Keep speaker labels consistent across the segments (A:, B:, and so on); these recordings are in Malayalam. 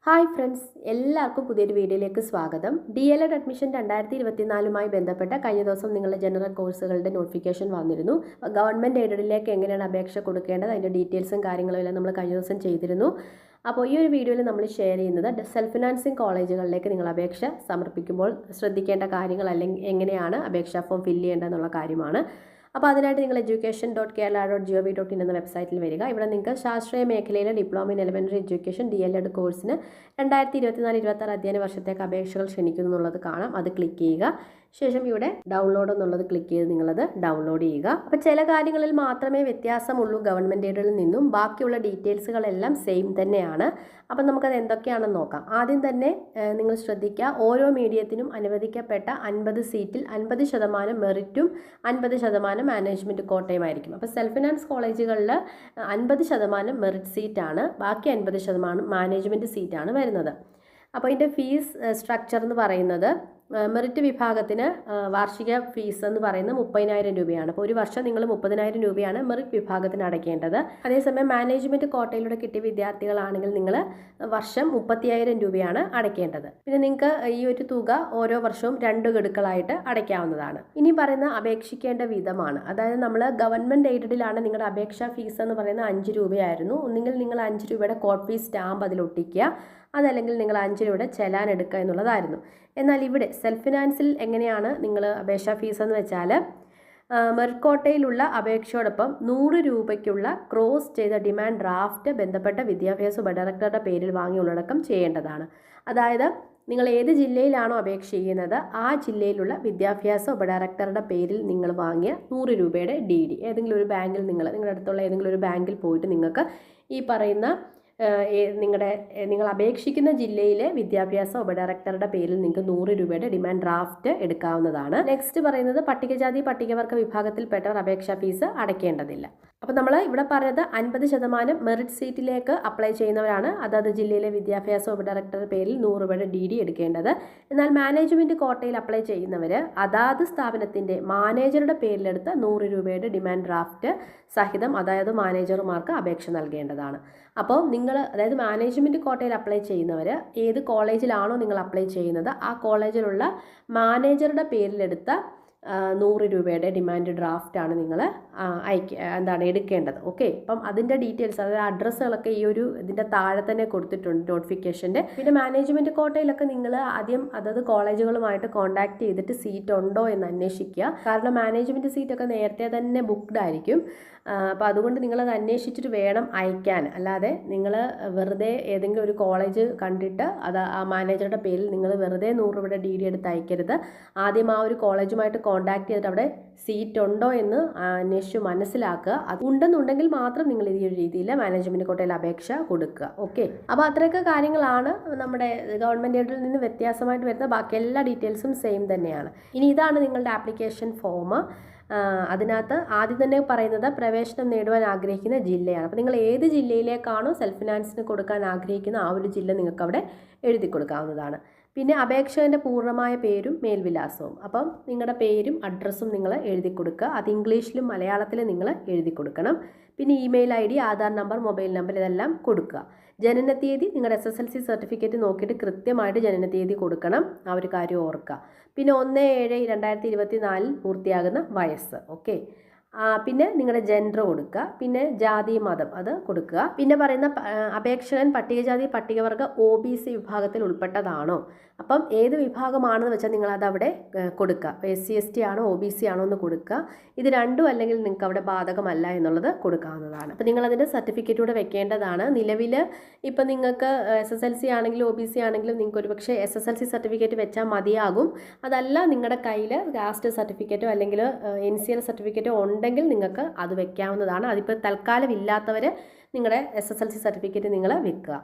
A: ഹായ് ഫ്രണ്ട്സ്, എല്ലാവർക്കും പുതിയൊരു വീഡിയോയിലേക്ക് സ്വാഗതം. DLED അഡ്മിഷൻ 2024 ബന്ധപ്പെട്ട കഴിഞ്ഞ ദിവസം നിങ്ങളുടെ ജനറൽ കോഴ്സുകളുടെ നോട്ടിഫിക്കേഷൻ വന്നിരുന്നു. ഗവൺമെൻറ് എയ്ഡഡിലേക്ക് എങ്ങനെയാണ് അപേക്ഷ കൊടുക്കേണ്ടത്, അതിൻ്റെ ഡീറ്റെയിൽസും കാര്യങ്ങളും എല്ലാം നമ്മൾ കഴിഞ്ഞ ദിവസം ചെയ്തിരുന്നു. അപ്പോൾ ഈ ഒരു വീഡിയോയിൽ നമ്മൾ ഷെയർ ചെയ്യുന്നത് സെൽഫ് ഫിനാൻസിങ് കോളേജുകളിലേക്ക് നിങ്ങൾ അപേക്ഷ സമർപ്പിക്കുമ്പോൾ ശ്രദ്ധിക്കേണ്ട കാര്യങ്ങൾ അല്ലെങ്കിൽ എങ്ങനെയാണ് അപേക്ഷാ ഫോം ഫില്ല് ചെയ്യേണ്ടതെന്നുള്ള കാര്യമാണ്. അപ്പോൾ അതിനായിട്ട് നിങ്ങൾ education.kerala.gov.in എന്ന വെബ്സൈറ്റിൽ വരിക. ഇവിടെ നിങ്ങൾക്ക് ശാസ്ത്രീയ മേഖലയിലെ diploma in elementary education DLED കോഴ്സിന് 2024-26 അധ്യയന വർഷത്തേക്ക് അപേക്ഷകൾ ക്ഷണിക്കുന്നു എന്നുള്ളത് കാണാം. അത് ക്ലിക്ക് ചെയ്യുക. ശേഷം ഇവിടെ ഡൗൺലോഡ് എന്നുള്ളത് ക്ലിക്ക് ചെയ്ത് നിങ്ങളത് ഡൗൺലോഡ് ചെയ്യുക. അപ്പോൾ ചില കാര്യങ്ങളിൽ മാത്രമേ വ്യത്യാസമുള്ളൂ ഗവൺമെൻറ് എയ്ഡഡിൽ നിന്നും, ബാക്കിയുള്ള ഡീറ്റെയിൽസുകളെല്ലാം സെയിം തന്നെയാണ്. അപ്പം നമുക്കത് എന്തൊക്കെയാണെന്ന് നോക്കാം. ആദ്യം തന്നെ നിങ്ങൾ ശ്രദ്ധിക്കുക, ഓരോ മീഡിയത്തിനും അനുവദിക്കപ്പെട്ട 50 സീറ്റിൽ 50% മെറിറ്റും 50% മാനേജ്മെൻറ്റ് കോട്ടയുമായിരിക്കും. അപ്പോൾ സെൽഫ് ഫിനാൻസ് കോളേജുകളിൽ 50% മെറിറ്റ് സീറ്റാണ്, ബാക്കി 50% മാനേജ്മെൻറ്റ് സീറ്റാണ് വരുന്നത്. അപ്പോൾ ഇതിൻ്റെ ഫീസ് സ്ട്രക്ചർ എന്ന് പറയുന്നത് മെറിറ്റ് വിഭാഗത്തിന് വാർഷിക ഫീസ് എന്ന് പറയുന്നത് 30,000 രൂപയാണ്. അപ്പോൾ ഒരു വർഷം നിങ്ങൾ 30,000 രൂപയാണ് മെറിറ്റ് വിഭാഗത്തിന് അടയ്ക്കേണ്ടത്. അതേസമയം മാനേജ്മെൻറ്റ് കോട്ടയിലൂടെ കിട്ടിയ വിദ്യാർത്ഥികളാണെങ്കിൽ നിങ്ങൾ വർഷം 35,000 രൂപയാണ് അടയ്ക്കേണ്ടത്. പിന്നെ നിങ്ങൾക്ക് ഈ ഒരു തുക ഓരോ വർഷവും 2 ഗഡുക്കളായിട്ട് അടയ്ക്കാവുന്നതാണ്. ഇനി പറയുന്ന അപേക്ഷിക്കേണ്ട വിധമാണ്. അതായത് നമ്മൾ ഗവൺമെൻറ് എയ്ഡഡിലാണ് നിങ്ങളുടെ അപേക്ഷാ ഫീസ് എന്ന് പറയുന്നത് 5 രൂപയായിരുന്നു. ഒന്നുകിൽ നിങ്ങൾ 5 രൂപയുടെ കോട്ട് ഫീസ് സ്റ്റാമ്പ് അതിൽ ഒട്ടിക്കുക, അതല്ലെങ്കിൽ നിങ്ങൾ 5 രൂപയുടെ ചെലാൻ എടുക്കുക എന്നുള്ളതായിരുന്നു. എന്നാൽ ഇവിടെ സെൽഫ് ഫിനാൻസിൽ എങ്ങനെയാണ് നിങ്ങൾ അപേക്ഷാ ഫീസ് എന്ന് വെച്ചാൽ, മെറിറ്റ് കോട്ടയിലുള്ള അപേക്ഷയോടൊപ്പം 100 രൂപയ്ക്കുള്ള ക്രോസ് ചെയ്ത ഡിമാൻഡ് ഡ്രാഫ്റ്റ് ബന്ധപ്പെട്ട വിദ്യാഭ്യാസ ഉപഡയറക്ടറുടെ പേരിൽ വാങ്ങി ഉള്ളടക്കം ചെയ്യേണ്ടതാണ്. അതായത് നിങ്ങൾ ഏത് ജില്ലയിലാണോ അപേക്ഷ ചെയ്യുന്നത് ആ ജില്ലയിലുള്ള വിദ്യാഭ്യാസ ഉപഡയറക്ടറുടെ പേരിൽ നിങ്ങൾ വാങ്ങിയ 100 രൂപയുടെ DD ഏതെങ്കിലും ഒരു ബാങ്കിൽ നിങ്ങളുടെ അടുത്തുള്ള ഏതെങ്കിലും ഒരു ബാങ്കിൽ പോയിട്ട് നിങ്ങൾക്ക് ഈ പറയുന്ന നിങ്ങൾ അപേക്ഷിക്കുന്ന ജില്ലയിലെ വിദ്യാഭ്യാസ ഉപഡയറക്ടറുടെ പേരിൽ നിങ്ങൾക്ക് 100 രൂപയുടെ ഡിമാൻഡ് ഡ്രാഫ്റ്റ് എടുക്കാവുന്നതാണ്. നെക്സ്റ്റ് പറയുന്നത് പട്ടികജാതി പട്ടികവർഗ വിഭാഗത്തിൽപ്പെട്ടവർ അപേക്ഷാ ഫീസ് അടയ്ക്കേണ്ടതില്ല. അപ്പോൾ നമ്മൾ ഇവിടെ പറഞ്ഞത് 50% മെറിറ്റ് സീറ്റിലേക്ക് അപ്ലൈ ചെയ്യുന്നവരാണ് അതത് ജില്ലയിലെ വിദ്യാഭ്യാസ ഉപഡയറക്ടറുടെ പേരിൽ 100 രൂപയുടെ DD എടുക്കേണ്ടത്. എന്നാൽ മാനേജ്മെൻറ്റ് കോട്ടയിൽ അപ്ലൈ ചെയ്യുന്നവർ അതാത് സ്ഥാപനത്തിൻ്റെ മാനേജറുടെ പേരിലെടുത്ത 100 രൂപയുടെ ഡിമാൻഡ് ഡ്രാഫ്റ്റ് സഹിതം അതായത് മാനേജർമാർക്ക് അപേക്ഷ നൽകേണ്ടതാണ്. അപ്പോൾ നിങ്ങൾ അതായത് മാനേജ്മെൻറ്റ് കോട്ടയിൽ അപ്ലൈ ചെയ്യുന്നവർ ഏത് കോളേജിലാണോ നിങ്ങൾ അപ്ലൈ ചെയ്യുന്നത് ആ കോളേജിലുള്ള മാനേജറുടെ പേരിലെടുത്ത 100 രൂപയുടെ ഡിമാൻഡ് ഡ്രാഫ്റ്റാണ് നിങ്ങൾ എടുക്കേണ്ടത്. ഓക്കെ, അപ്പം അതിൻ്റെ ഡീറ്റെയിൽസ് അതായത് അഡ്രസ്സുകളൊക്കെ ഈ ഒരു ഇതിൻ്റെ താഴെ തന്നെ കൊടുത്തിട്ടുണ്ട് നോട്ടിഫിക്കേഷൻ്റെ. പിന്നെ മാനേജ്മെൻറ്റ് കോട്ടയിലൊക്കെ നിങ്ങൾ ആദ്യം അതത് കോളേജുകളുമായിട്ട് കോൺടാക്ട് ചെയ്തിട്ട് സീറ്റ് ഉണ്ടോ എന്ന് അന്വേഷിക്കുക. കാരണം മാനേജ്മെൻറ്റ് സീറ്റൊക്കെ നേരത്തെ തന്നെ ബുക്ക്ഡ് ആയിരിക്കും. അപ്പോൾ അതുകൊണ്ട് നിങ്ങളത് അന്വേഷിച്ചിട്ട് വേണം അയക്കാൻ. അല്ലാതെ നിങ്ങൾ വെറുതെ ഏതെങ്കിലും ഒരു കോളേജ് കണ്ടിട്ട് അത് ആ മാനേജറുടെ പേരിൽ നിങ്ങൾ വെറുതെ 100 രൂപയുടെ DD എടുത്ത് അയക്കരുത്. ആദ്യം ആ ഒരു കോളേജുമായിട്ട് കോൺടാക്ട് ചെയ്തിട്ട് അവിടെ സീറ്റ് ഉണ്ടോ എന്ന് അന്വേഷിച്ച് മനസ്സിലാക്കുക. അത് ഉണ്ടെന്നുണ്ടെങ്കിൽ മാത്രം നിങ്ങൾ ഈ ഒരു രീതിയിൽ മാനേജ്മെൻറ്റ് കോട്ടയിൽ അപേക്ഷ കൊടുക്കുക. ഓക്കെ, അപ്പോൾ അത്രയൊക്കെ കാര്യങ്ങളാണ് നമ്മുടെ ഗവൺമെൻറ് എയ്ഡിൽ നിന്ന് വ്യത്യാസമായിട്ട് വരുന്ന ബാക്കി എല്ലാ ഡീറ്റെയിൽസും സെയിം തന്നെയാണ്. ഇനി ഇതാണ് നിങ്ങളുടെ ആപ്ലിക്കേഷൻ ഫോം. അതിനകത്ത് ആദ്യം തന്നെ പറയുന്നത് പ്രവേശനം നേടുവാൻ ആഗ്രഹിക്കുന്ന ജില്ലയാണ്. അപ്പോൾ നിങ്ങൾ ഏത് ജില്ലയിലേക്കാണോ സെൽഫ് ഫിനാൻസിന് കൊടുക്കാൻ ആഗ്രഹിക്കുന്ന ആ ഒരു ജില്ല നിങ്ങൾക്ക് അവിടെ എഴുതി കൊടുക്കാവുന്നതാണ്. പിന്നെ അപേക്ഷകൻ്റെ പൂർണ്ണമായ പേരും മേൽവിലാസവും. അപ്പം നിങ്ങളുടെ പേരും അഡ്രസ്സും നിങ്ങൾ എഴുതി കൊടുക്കുക. അത് ഇംഗ്ലീഷിലും മലയാളത്തിലും നിങ്ങൾ എഴുതി കൊടുക്കണം. പിന്നെ email ID, Aadhaar number, mobile number ഇതെല്ലാം കൊടുക്കുക. ജനനത്തീയതി നിങ്ങളുടെ SSLC സർട്ടിഫിക്കറ്റ് നോക്കിയിട്ട് കൃത്യമായിട്ട് ജനനത്തീയതി കൊടുക്കണം. ആ ഒരു കാര്യം ഓർക്കുക. പിന്നെ 1/7/2024 പൂർത്തിയാകുന്ന വയസ്സ്. ഓക്കെ, പിന്നെ നിങ്ങളുടെ ജെൻഡർ കൊടുക്കുക. പിന്നെ ജാതി മതം അത് കൊടുക്കുക. പിന്നെ പറയുന്ന അപേക്ഷകൻ പട്ടികജാതി പട്ടികവർഗ OBC വിഭാഗത്തിൽ ഉൾപ്പെട്ടതാണോ, അപ്പം ഏത് വിഭാഗമാണെന്ന് വെച്ചാൽ നിങ്ങളത് അവിടെ കൊടുക്കുക. SC/ST ആണോ OBC ആണോ എന്ന് കൊടുക്കുക. ഇത് രണ്ടും അല്ലെങ്കിൽ നിങ്ങൾക്ക് അവിടെ ബാധകമല്ല എന്നുള്ളത് കൊടുക്കാവുന്നതാണ്. അപ്പോൾ നിങ്ങളതിൻ്റെ സർട്ടിഫിക്കറ്റ് കൂടെ വെക്കേണ്ടതാണ്. നിലവിൽ ഇപ്പം നിങ്ങൾക്ക് SSLC ആണെങ്കിലും OBC ആണെങ്കിലും നിങ്ങൾക്ക് ഒരുപക്ഷെ SSLC സർട്ടിഫിക്കറ്റ് വെച്ചാൽ മതിയാകും. അതല്ല നിങ്ങളുടെ കയ്യിൽ കാസ്റ്റ് സർട്ടിഫിക്കറ്റോ അല്ലെങ്കിൽ NCL സർട്ടിഫിക്കറ്റോ ഉണ്ടെങ്കിൽ നിങ്ങൾക്ക് അത് വെക്കാവുന്നതാണ്. അതിപ്പോൾ തൽക്കാലം ഇല്ലാത്തവർ നിങ്ങളുടെ SSLC സർട്ടിഫിക്കറ്റ് നിങ്ങൾ വെക്കുക.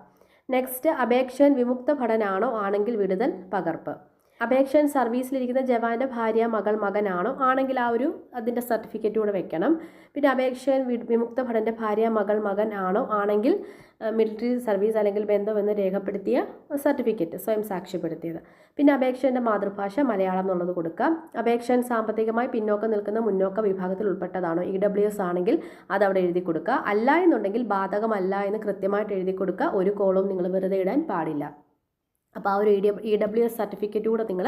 A: നെക്സ്റ്റ്, അപേക്ഷകൻ വിമുക്ത ഭടനാണോ ആണെങ്കിൽ വിടുതൽ പകർപ്പ്. അപേക്ഷൻ സർവീസിലിരിക്കുന്ന ജവാന്റെ ഭാര്യ, മകൾ, മകനാണോ ആണെങ്കിൽ ആ ഒരു അതിൻ്റെ സർട്ടിഫിക്കറ്റ് കൂടെ വെക്കണം. പിന്നെ അപേക്ഷൻ വിമുക്ത ഭടൻ്റെ ഭാര്യ, മകൾ, മകൻ ആണോ ആണെങ്കിൽ മിലിറ്ററി സർവീസ് അല്ലെങ്കിൽ ബന്ധമെന്ന് രേഖപ്പെടുത്തിയ സർട്ടിഫിക്കറ്റ് സ്വയം സാക്ഷ്യപ്പെടുത്തിയത്. പിന്നെ അപേക്ഷൻ്റെ മാതൃഭാഷ മലയാളം എന്നുള്ളത് കൊടുക്കാം. അപേക്ഷൻ സാമ്പത്തികമായി പിന്നോക്കം നിൽക്കുന്ന മുന്നോക്ക വിഭാഗത്തിൽ ഉൾപ്പെട്ടതാണോ, EWS ആണെങ്കിൽ അത് അവിടെ എഴുതി കൊടുക്കുക. അല്ല എന്നുണ്ടെങ്കിൽ ബാധകമല്ല എന്ന് കൃത്യമായിട്ട് എഴുതി കൊടുക്കുക. ഒരു കോളും നിങ്ങൾ വെറുതെ ഇടാൻ പാടില്ല. അപ്പോൾ ആ ഒരു EWS സർട്ടിഫിക്കറ്റ് കൂടെ നിങ്ങൾ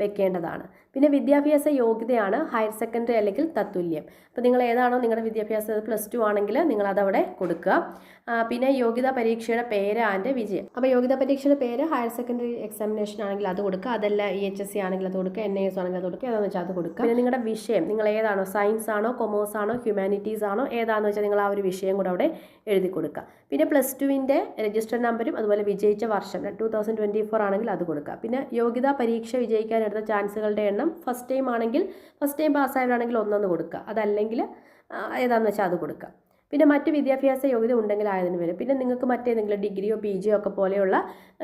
A: വെക്കേണ്ടതാണ്. പിന്നെ വിദ്യാഭ്യാസ യോഗ്യതയാണ് ഹയർ സെക്കൻഡറി അല്ലെങ്കിൽ തത്തുല്യം. അപ്പോൾ നിങ്ങൾ ഏതാണോ നിങ്ങളുടെ വിദ്യാഭ്യാസം +2 ആണെങ്കിൽ നിങ്ങൾ അതവിടെ കൊടുക്കുക. പിന്നെ യോഗ്യതാ പരീക്ഷയുടെ പേര് ആൻഡ് വിജയം. അപ്പോൾ യോഗ്യതാ പരീക്ഷയുടെ പേര് ഹയർ സെക്കൻഡറി എക്സാമിനേഷൻ ആണെങ്കിൽ അത് കൊടുക്കുക. അതല്ല EHSC ആണെങ്കിൽ അത് കൊടുക്കുക, NIS ആണെങ്കിൽ അത് കൊടുക്കുക, ഏതാണെന്ന് വെച്ചാൽ അത് കൊടുക്കുക. പിന്നെ നിങ്ങളുടെ വിഷയം നിങ്ങൾ ഏതാണോ, സയൻസ് ആണോ, കൊമേഴ്സ് ആണോ, ഹ്യൂമാനിറ്റീസ് ആണോ, ഏതാണെന്ന് വെച്ചാൽ നിങ്ങൾ ആ ഒരു വിഷയം കൂടെ അവിടെ എഴുതി കൊടുക്കുക. പിന്നെ +2ൻ്റെ രജിസ്റ്റർ നമ്പറും അതുപോലെ വിജയിച്ച വർഷം 2024 ആണെങ്കിൽ അത് കൊടുക്കുക. പിന്നെ യോഗ്യതാ പരീക്ഷ വിജയിക്കാൻ എടുത്ത ചാൻസുകളുടെ എണ്ണം ഫസ്റ്റ് ടൈം ആണെങ്കിൽ ഫസ്റ്റ് ടൈം പാസ്സായവരാണെങ്കിൽ 1 കൊടുക്കുക. അതല്ലെങ്കിൽ ഏതാണെന്ന് വെച്ചാൽ അത് കൊടുക്കുക. പിന്നെ മറ്റ് വിദ്യാഭ്യാസ യോഗ്യത ഉണ്ടെങ്കിൽ ആയതിന് വരും. പിന്നെ നിങ്ങൾക്ക് മറ്റേതെങ്കിലും ഡിഗ്രിയോ PGയോ ഒക്കെ പോലെയുള്ള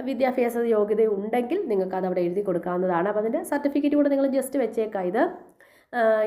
A: വിദ്യാഭ്യാസ യോഗ്യത ഉണ്ടെങ്കിൽ നിങ്ങൾക്ക് അത് അവിടെ എഴുതി കൊടുക്കാവുന്നതാണ്. അപ്പോൾ അതിൻ്റെ സർട്ടിഫിക്കറ്റ് കൂടെ നിങ്ങൾ ജസ്റ്റ് വെച്ചേക്കാം.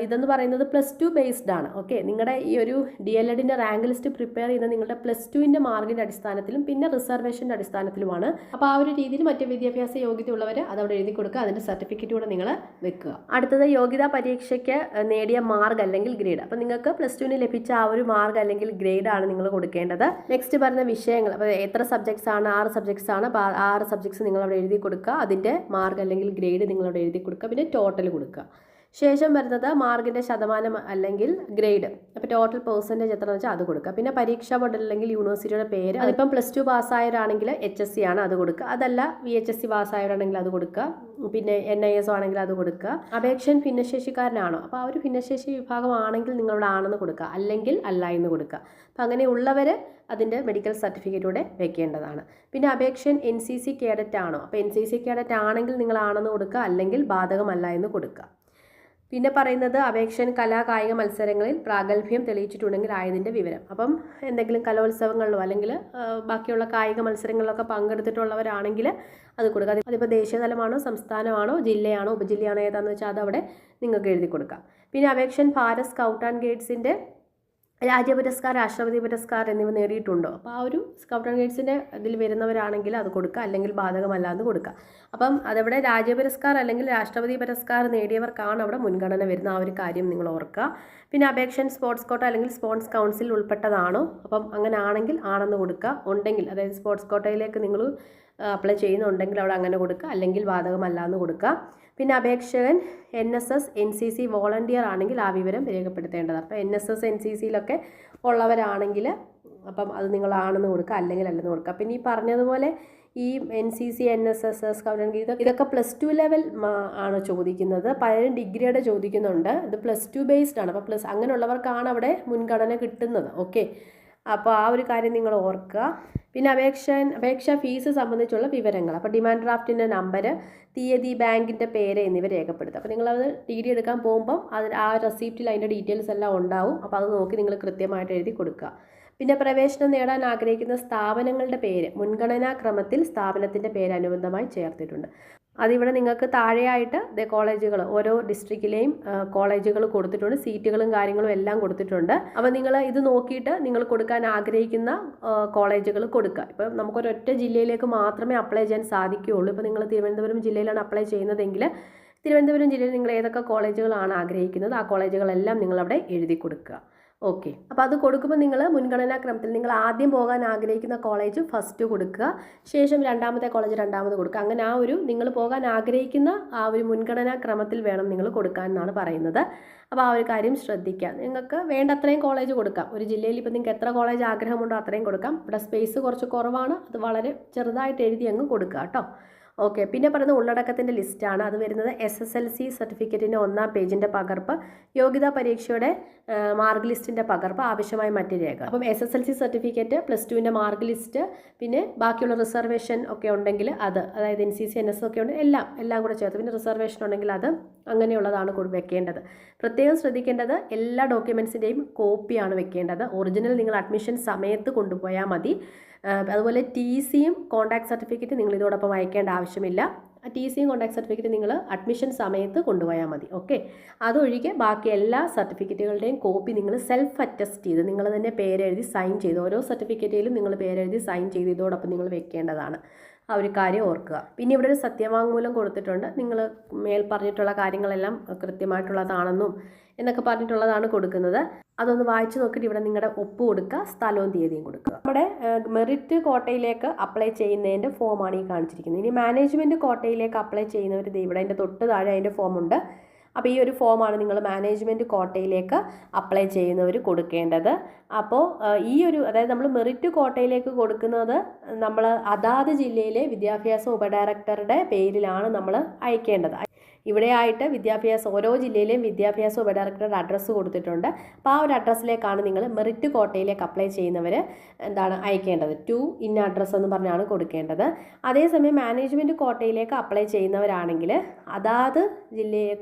A: ഇതെന്ന് പറയുന്നത് +2 ബേസ്ഡ് ആണ്. ഓക്കെ, നിങ്ങളുടെ ഈ ഒരു DLEDൻ്റെ റാങ്ക് ലിസ്റ്റ് പ്രിപ്പയർ ചെയ്യുന്നത് നിങ്ങളുടെ +2ൻ്റെ മാർക്കിൻ്റെ അടിസ്ഥാനത്തിലും പിന്നെ റിസർവേഷൻ്റെ അടിസ്ഥാനത്തിലുമാണ്. അപ്പോൾ ആ ഒരു രീതിയിൽ മറ്റ് വിദ്യാഭ്യാസ യോഗ്യത ഉള്ളവർ അതവിടെ എഴുതി കൊടുക്കുക. അതിൻ്റെ സർട്ടിഫിക്കറ്റ് കൂടെ നിങ്ങൾ വെക്കുക. അടുത്തത് യോഗ്യതാ പരീക്ഷയ്ക്ക് നേടിയ മാർക്ക് അല്ലെങ്കിൽ ഗ്രേഡ്. അപ്പോൾ നിങ്ങൾക്ക് +2ന് ലഭിച്ച ആ ഒരു മാർക്ക് അല്ലെങ്കിൽ ഗ്രേഡാണ് നിങ്ങൾ കൊടുക്കേണ്ടത്. നെക്സ്റ്റ് പറയുന്ന വിഷയങ്ങൾ, അപ്പോൾ എത്ര സബ്ജക്ട്സ് ആണ്, 6 സബ്ജക്ട്സ് ആണ്. അപ്പോൾ 6 സബ്ജക്ട്സ് നിങ്ങളവിടെ എഴുതി കൊടുക്കുക. അതിൻ്റെ മാർക്ക് അല്ലെങ്കിൽ ഗ്രേഡ് നിങ്ങളവിടെ എഴുതി കൊടുക്കുക. പിന്നെ ടോട്ടൽ കൊടുക്കുക. ശേഷം വരുന്നത് മാർക്കിൻ്റെ ശതമാനം അല്ലെങ്കിൽ ഗ്രേഡ്. അപ്പോൾ ടോട്ടൽ പെർസെൻറ്റേജ് എത്രയെന്ന് വെച്ചാൽ അത് കൊടുക്കുക. പിന്നെ പരീക്ഷാ ബോർഡ് അല്ലെങ്കിൽ യൂണിവേഴ്സിറ്റിയുടെ പേര്, അതിപ്പം +2 പാസ്സായവരാണെങ്കിൽ HSC ആണ് അത് കൊടുക്കുക. അതല്ല VHSC പാസ്സായവരാണെങ്കിൽ അത് കൊടുക്കുക. പിന്നെ NIS ആണെങ്കിൽ അത് കൊടുക്കുക. അപേക്ഷൻ ഭിന്നശേഷിക്കാരനാണോ, അപ്പോൾ ആ ഒരു ഭിന്നശേഷി വിഭാഗമാണെങ്കിൽ നിങ്ങളുടെ ആണെന്ന് കൊടുക്കുക, അല്ലെങ്കിൽ അല്ല എന്ന് കൊടുക്കുക. അപ്പോൾ അങ്ങനെയുള്ളവർ അതിൻ്റെ മെഡിക്കൽ സർട്ടിഫിക്കറ്റൂടെ വെക്കേണ്ടതാണ്. പിന്നെ അപേക്ഷൻ NCC കേഡറ്റ് ആണോ, അപ്പോൾ NCC കേഡറ്റ് ആണെങ്കിൽ നിങ്ങളാണെന്ന് കൊടുക്കുക, അല്ലെങ്കിൽ ബാധകമല്ല എന്ന് കൊടുക്കുക. പിന്നെ പറയുന്നത് അപേക്ഷൻ കലാകായിക മത്സരങ്ങളിൽ പ്രാഗൽഭ്യം തെളിയിച്ചിട്ടുണ്ടെങ്കിൽ ആയതിൻ്റെ വിവരം. അപ്പം എന്തെങ്കിലും കലോത്സവങ്ങളിലോ അല്ലെങ്കിൽ ബാക്കിയുള്ള കായിക മത്സരങ്ങളിലൊക്കെ പങ്കെടുത്തിട്ടുള്ളവരാണെങ്കിൽ അത് കൊടുക്കുക. അതിപ്പോൾ ദേശീയതലമാണോ, സംസ്ഥാനമാണോ, ജില്ലയാണോ, ഉപജില്ലയാണോ, ഏതാണെന്ന് വെച്ചാൽ അതവിടെ നിങ്ങൾക്ക് എഴുതി കൊടുക്കാം. പിന്നെ അപേക്ഷൻ ഭാരത് സ്കൗട്ട് ആൻഡ് ഗൈഡ്സിൻ്റെ രാജ്യ പുരസ്കാർ, രാഷ്ട്രപതി പുരസ്കാർ എന്നിവ നേടിയിട്ടുണ്ടോ, അപ്പോൾ ആ ഒരു സ്കൗട്ട് ആൻഡ് ഗൈഡ്സിൻ്റെ ഇതിൽ വരുന്നവരാണെങ്കിൽ അത് കൊടുക്കുക, അല്ലെങ്കിൽ ബാധകമല്ല എന്ന് കൊടുക്കുക. അപ്പം അതവിടെ രാജ്യ പുരസ്കാർ അല്ലെങ്കിൽ രാഷ്ട്രപതി പുരസ്കാർ നേടിയവർക്കാണ് അവിടെ മുൻഗണന വരുന്ന ആ ഒരു കാര്യം നിങ്ങൾ ഓർക്കുക. പിന്നെ അപേക്ഷൻ സ്പോർട്സ് കോട്ട അല്ലെങ്കിൽ സ്പോർട്സ് കൗൺസിൽ ഉൾപ്പെട്ടതാണോ, അപ്പം അങ്ങനെ ആണെങ്കിൽ ആണെന്ന് കൊടുക്കുക. ഉണ്ടെങ്കിൽ അതായത് സ്പോർട്സ് കോട്ടയിലേക്ക് നിങ്ങൾ അപ്ലൈ ചെയ്യുന്നുണ്ടെങ്കിൽ അവിടെ അങ്ങനെ കൊടുക്കുക, അല്ലെങ്കിൽ ബാധകമല്ല എന്ന് കൊടുക്കുക. പിന്നെ അപേക്ഷകൻ NSS NCC വോളണ്ടിയർ ആണെങ്കിൽ ആ വിവരം രേഖപ്പെടുത്തേണ്ടതാണ്. അപ്പോൾ NSS NCCയിലൊക്കെ ഉള്ളവരാണെങ്കിൽ അപ്പം അത് നിങ്ങളാണെന്ന് കൊടുക്കുക, അല്ലെങ്കിൽ അല്ലെന്ന് കൊടുക്കുക. പിന്നെ ഈ പറഞ്ഞതുപോലെ ഈ NCC NSS scout and guide ഇതൊക്കെ +2 ലെവൽ ആണ് ചോദിക്കുന്നത്. പലരും ഡിഗ്രിയുടെ ചോദിക്കുന്നുണ്ട്. ഇത് +2 ബേസ്ഡ് ആണ്. അപ്പോൾ അങ്ങനെയുള്ളവർക്കാണ് അവിടെ മുൻഗണന കിട്ടുന്നത്. ഓക്കെ, അപ്പോൾ ആ ഒരു കാര്യം നിങ്ങൾ ഓർക്കുക. പിന്നെ അപേക്ഷാ ഫീസ് സംബന്ധിച്ചുള്ള വിവരങ്ങൾ, അപ്പോൾ ഡിമാൻഡ് ഡ്രാഫ്റ്റിൻ്റെ നമ്പർ, തീയതി, ബാങ്കിൻ്റെ പേര് എന്നിവ രേഖപ്പെടുത്തുക. അപ്പോൾ നിങ്ങളത് ഡിഗ്രി എടുക്കാൻ പോകുമ്പോൾ ആ റെസിപ്റ്റിൽ അതിൻ്റെ ഡീറ്റെയിൽസ് എല്ലാം ഉണ്ടാവും. അപ്പോൾ അത് നോക്കി നിങ്ങൾ കൃത്യമായിട്ട് എഴുതി കൊടുക്കുക. പിന്നെ പ്രവേശനം നേടാൻ ആഗ്രഹിക്കുന്ന സ്ഥാപനങ്ങളുടെ പേര് മുൻഗണനാ ക്രമത്തിൽ സ്ഥാപനത്തിൻ്റെ പേര് അനുബന്ധമായി ചേർത്തിട്ടുണ്ട്. അതിവിടെ നിങ്ങൾക്ക് താഴെയായിട്ട് കോളേജുകൾ, ഓരോ ഡിസ്ട്രിക്റ്റിലെയും കോളേജുകൾ കൊടുത്തിട്ടുണ്ട്, സീറ്റുകളും കാര്യങ്ങളും എല്ലാം കൊടുത്തിട്ടുണ്ട്. അപ്പോൾ നിങ്ങൾ ഇത് നോക്കിയിട്ട് നിങ്ങൾ കൊടുക്കാൻ ആഗ്രഹിക്കുന്ന കോളേജുകൾ കൊടുക്കുക. ഇപ്പം നമുക്കൊരൊറ്റ ജില്ലയിലേക്ക് മാത്രമേ അപ്ലൈ ചെയ്യാൻ സാധിക്കുകയുള്ളൂ. ഇപ്പോൾ നിങ്ങൾ തിരുവനന്തപുരം ജില്ലയിലാണ് അപ്ലൈ ചെയ്യുന്നതെങ്കിൽ തിരുവനന്തപുരം ജില്ലയിൽ നിങ്ങൾ ഏതൊക്കെ കോളേജുകളാണ് ആഗ്രഹിക്കുന്നത് ആ കോളേജുകളെല്ലാം നിങ്ങളവിടെ എഴുതി കൊടുക്കുക. ഓക്കെ, അപ്പോൾ അത് കൊടുക്കുമ്പോൾ നിങ്ങൾ മുൻഗണനാ ക്രമത്തിൽ നിങ്ങൾ ആദ്യം പോകാൻ ആഗ്രഹിക്കുന്ന കോളേജ് ഫസ്റ്റ് കൊടുക്കുക, ശേഷം രണ്ടാമത്തെ കോളേജ് രണ്ടാമത് കൊടുക്കുക. അങ്ങനെ ആ ഒരു നിങ്ങൾ പോകാൻ ആഗ്രഹിക്കുന്ന ആ ഒരു മുൻഗണനാ ക്രമത്തിൽ വേണം നിങ്ങൾ കൊടുക്കാൻ എന്നാണ് പറയുന്നത്. അപ്പോൾ ആ ഒരു കാര്യം ശ്രദ്ധിക്കുക. നിങ്ങൾക്ക് വേണ്ടത്രയും കോളേജ് കൊടുക്കാം. ഒരു ജില്ലയിൽ ഇപ്പോൾ നിങ്ങൾക്ക് എത്ര കോളേജ് ആഗ്രഹമുണ്ടോ അത്രയും കൊടുക്കാം. ഇവിടെ സ്പേസ് കുറച്ച് കുറവാണ്, അത് വളരെ ചെറുതായിട്ട് എഴുതി അങ്ങ് കൊടുക്കുക കേട്ടോ. ഓക്കെ, പിന്നെ പറയുന്നത് ഉള്ളടക്കത്തിൻ്റെ ലിസ്റ്റാണ്. അത് വരുന്നത് SSLC സർട്ടിഫിക്കറ്റിൻ്റെ 1-ാം പേജിൻ്റെ പകർപ്പ്, യോഗ്യതാ പരീക്ഷയുടെ മാർക്ക് ലിസ്റ്റിൻ്റെ പകർപ്പ്, ആവശ്യമായ മറ്റ് രേഖ. അപ്പം SSLC സർട്ടിഫിക്കറ്റ്, +2ൻ്റെ മാർക്ക് ലിസ്റ്റ്, പിന്നെ ബാക്കിയുള്ള റിസർവേഷൻ ഒക്കെ ഉണ്ടെങ്കിൽ അത്, അതായത് NCC NS ഒക്കെ ഉണ്ട്, എല്ലാം കൂടെ ചേർത്ത്, പിന്നെ റിസർവേഷൻ ഉണ്ടെങ്കിൽ അത്, അങ്ങനെയുള്ളതാണ് വെക്കേണ്ടത്. പ്രത്യേകം ശ്രദ്ധിക്കേണ്ടത് എല്ലാ ഡോക്യുമെൻസിൻ്റെയും കോപ്പിയാണ് വെക്കേണ്ടത്. ഒറിജിനൽ നിങ്ങൾ അഡ്മിഷൻ സമയത്ത് കൊണ്ടുപോയാൽ മതി. അതുപോലെ TCയും കോൺടാക്ട് സർട്ടിഫിക്കറ്റ് നിങ്ങൾ ഇതോടൊപ്പം അയക്കേണ്ട ആവശ്യമില്ല. TCയും കോൺടാക്ട് സർട്ടിഫിക്കറ്റ് നിങ്ങൾ അഡ്മിഷൻ സമയത്ത് കൊണ്ടുപോയാൽ മതി. ഓക്കെ, അതൊഴികെ ബാക്കി എല്ലാ സർട്ടിഫിക്കറ്റുകളുടെയും കോപ്പി നിങ്ങൾ സെൽഫ് അറ്റസ്റ്റ് ചെയ്ത് നിങ്ങൾ തന്നെ പേരെഴുതി സൈൻ ചെയ്ത് ഓരോ സർട്ടിഫിക്കറ്റിലും നിങ്ങൾ പേരെഴുതി സൈൻ ചെയ്ത് ഇതോടൊപ്പം നിങ്ങൾ വെക്കേണ്ടതാണ്. ആ ഒരു കാര്യം ഓർക്കുക. പിന്നെ ഇവിടെ ഒരു സത്യവാങ്മൂലം കൊടുത്തിട്ടുണ്ട്. നിങ്ങൾ മേൽ പറഞ്ഞിട്ടുള്ള കാര്യങ്ങളെല്ലാം കൃത്യമായിട്ടുള്ളതാണെന്നും എന്നൊക്കെ പറഞ്ഞിട്ടുള്ളതാണ് കൊടുക്കുന്നത്. അതൊന്ന് വായിച്ചു നോക്കിയിട്ട് ഇവിടെ നിങ്ങളുടെ ഒപ്പ് കൊടുക്കുക, സ്ഥലവും തീയതിയും കൊടുക്കുക. നമ്മുടെ മെറിറ്റ് കോട്ടയിലേക്ക് അപ്ലൈ ചെയ്യുന്നതിൻ്റെ ഫോമാണ് ഈ കാണിച്ചിരിക്കുന്നത്. ഇനി മാനേജ്മെൻറ്റ് കോട്ടയിലേക്ക് അപ്ലൈ ചെയ്യുന്നവർ ഇവിടെ അതിൻ്റെ തൊട്ട് താഴെ അതിൻ്റെ ഫോമുണ്ട്. അപ്പോൾ ഈ ഒരു ഫോമാണ് നിങ്ങൾ മാനേജ്മെൻറ്റ് കോട്ടയിലേക്ക് അപ്ലൈ ചെയ്യുന്നവർ കൊടുക്കേണ്ടത്. അപ്പോൾ ഈ ഒരു അതായത് നമ്മൾ മെറിറ്റ് കോട്ടയിലേക്ക് കൊടുക്കുന്നത് നമ്മൾ അതാത് ജില്ലയിലെ വിദ്യാഭ്യാസ ഉപഡയറക്ടറുടെ പേരിലാണ് നമ്മൾ അയക്കേണ്ടത്. ഇവിടെ ആയിട്ട് ഓരോ ജില്ലയിലെയും വിദ്യാഭ്യാസ ഉപഡയറക്ടറുടെ അഡ്രസ്സ് കൊടുത്തിട്ടുണ്ട്. അപ്പോൾ ആ ഒരു അഡ്രസ്സിലേക്കാണ് നിങ്ങൾ മെറിറ്റ് കോട്ടയിലേക്ക് അപ്ലൈ ചെയ്യുന്നവർ അയക്കേണ്ടത്. ടു ഇന്ന അഡ്രസ്സ് എന്ന് പറഞ്ഞാണ് കൊടുക്കേണ്ടത്. അതേസമയം മാനേജ്മെൻറ്റ് കോട്ടയിലേക്ക് അപ്ലൈ ചെയ്യുന്നവരാണെങ്കിൽ അതാത്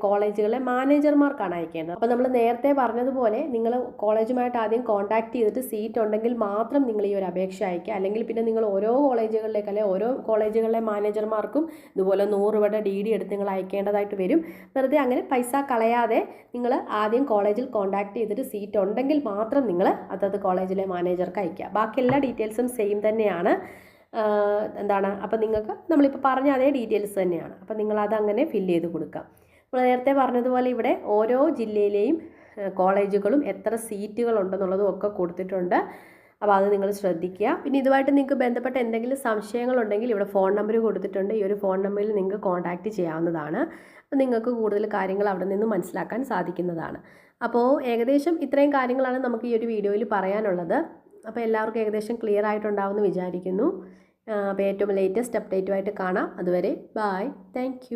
A: കോളേജുകളിലെ മാനേജർമാർക്കാണ് അയക്കേണ്ടത്. അപ്പോൾ നമ്മൾ നേരത്തെ പറഞ്ഞതുപോലെ നിങ്ങൾ കോളേജുമായിട്ട് ആദ്യം കോൺടാക്ട് ചെയ്തിട്ട് സീറ്റ് ഉണ്ടെങ്കിൽ മാത്രം നിങ്ങൾ ഈ ഒരു അപേക്ഷ അയക്കുക. അല്ലെങ്കിൽ പിന്നെ നിങ്ങൾ ഓരോ കോളേജുകളിലേക്ക് അല്ലെങ്കിൽ ഓരോ കോളേജുകളിലെ മാനേജർമാർക്കും ഇതുപോലെ 100 രൂപയുടെ DD എടുത്ത് നിങ്ങൾ അയക്കേണ്ടതായിട്ട് വരും. വെറുതെ അങ്ങനെ പൈസ കളയാതെ നിങ്ങൾ ആദ്യം കോളേജിൽ കോൺടാക്ട് ചെയ്തിട്ട് സീറ്റ് ഉണ്ടെങ്കിൽ മാത്രം നിങ്ങൾ അതത് കോളേജിലെ മാനേജർക്ക് അയക്കുക. ബാക്കി എല്ലാ ഡീറ്റെയിൽസും സെയിം തന്നെയാണ്. അപ്പോൾ നിങ്ങൾക്ക് നമ്മളിപ്പോൾ പറഞ്ഞ അതേ ഡീറ്റെയിൽസ് തന്നെയാണ്. അപ്പോൾ നിങ്ങളത് അങ്ങനെ ഫില്ല് ചെയ്ത് കൊടുക്കുക. നമ്മൾ നേരത്തെ പറഞ്ഞതുപോലെ ഇവിടെ ഓരോ ജില്ലയിലെയും കോളേജുകളും എത്ര സീറ്റുകൾ ഉണ്ടെന്നുള്ളതും ഒക്കെ കൊടുത്തിട്ടുണ്ട്. അപ്പോൾ അത് നിങ്ങൾ ശ്രദ്ധിക്കുക. പിന്നെ ഇതുമായിട്ട് നിങ്ങൾക്ക് ബന്ധപ്പെട്ട എന്തെങ്കിലും സംശയങ്ങളുണ്ടെങ്കിൽ ഇവിടെ ഫോൺ നമ്പർ കൊടുത്തിട്ടുണ്ട്. ഈ ഒരു ഫോൺ നമ്പറിൽ നിങ്ങൾക്ക് കോൺടാക്റ്റ് ചെയ്യാവുന്നതാണ്. അപ്പോൾ നിങ്ങൾക്ക് കൂടുതൽ കാര്യങ്ങൾ അവിടെ നിന്ന് മനസ്സിലാക്കാൻ സാധിക്കുന്നതാണ്. അപ്പോൾ ഏകദേശം ഇത്രയും കാര്യങ്ങളാണ് നമുക്ക് ഈ ഒരു വീഡിയോയിൽ പറയാനുള്ളത്. അപ്പോൾ എല്ലാവർക്കും ഏകദേശം ക്ലിയർ ആയിട്ടുണ്ടാവുമെന്ന് വിചാരിക്കുന്നു. അപ്പോൾ ഏറ്റവും ലേറ്റസ്റ്റ് അപ്ഡേറ്റുമായിട്ട് കാണാം. അതുവരെ ബൈ, താങ്ക്